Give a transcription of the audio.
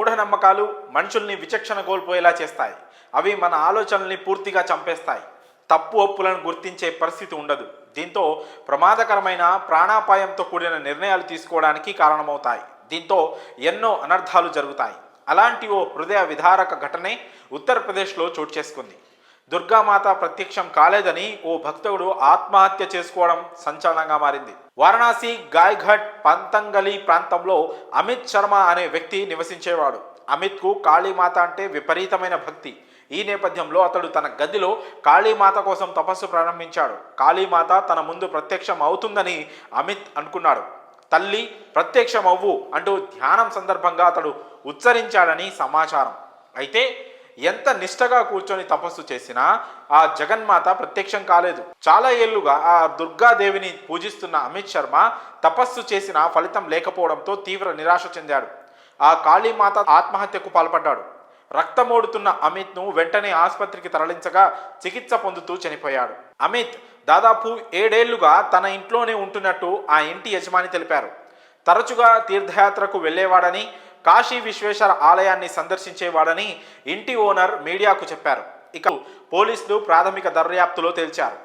మూఢనమ్మకాలు మనుషుల్ని విచక్షణ కోల్పోయేలా చేస్తాయి. అవి మన ఆలోచనల్ని పూర్తిగా చంపేస్తాయి. తప్పు ఒప్పులను గుర్తించే పరిస్థితి ఉండదు. దీంతో ప్రమాదకరమైన ప్రాణాపాయంతో కూడిన నిర్ణయాలు తీసుకోవడానికి కారణమవుతాయి. దీంతో ఎన్నో అనర్థాలు జరుగుతాయి. అలాంటి ఓ హృదయ విదారక ఘటనే ఉత్తరప్రదేశ్లో చోటు చేసుకుంది. దుర్గామాత ప్రత్యక్షం కాలేదని ఓ భక్తుడు ఆత్మహత్య చేసుకోవడం సంచలనంగా మారింది. వారణాసి గాయఘట్ పంతంగలి ప్రాంతంలో అమిత్ శర్మ అనే వ్యక్తి నివసించేవాడు. అమిత్కు కాళీమాత అంటే విపరీతమైన భక్తి. ఈ నేపథ్యంలో అతడు తన గదిలో కాళీమాత కోసం తపస్సు ప్రారంభించాడు. కాళీమాత తన ముందు ప్రత్యక్షం అవుతుందని అమిత్ అనుకున్నాడు. తల్లి ప్రత్యక్షం అవ్వు అంటూ ధ్యానం సందర్భంగా అతడు ఉచ్చరించాడని సమాచారం. అయితే ఎంత నిష్టగా కూర్చొని తపస్సు చేసినా ఆ జగన్మాత ప్రత్యక్షం కాలేదు. చాలా ఏళ్లుగా ఆ దుర్గాదేవిని పూజిస్తున్న అమిత్ శర్మ తపస్సు చేసిన ఫలితం లేకపోవడంతో తీవ్ర నిరాశ చెందాడు. ఆ కాళీమాత ఆత్మహత్యకు పాల్పడ్డాడు. రక్తమోడుతున్న అమిత్ను వెంటనే ఆసుపత్రికి తరలించగా చికిత్స పొందుతూ చనిపోయాడు. అమిత్ దాదాపు 7 ఏళ్లుగా తన ఇంట్లోనే ఉంటున్నట్టు ఆ ఇంటి యజమాని తెలిపారు. తరచుగా తీర్థయాత్రకు వెళ్లేవాడని, కాశీ విశ్వేశ్వర ఆలయాన్ని సందర్శించేవాడని ఇంటి ఓనర్ మీడియాకు చెప్పారు. ఇక పోలీసులు ప్రాథమిక దర్యాప్తులో తేల్చారు.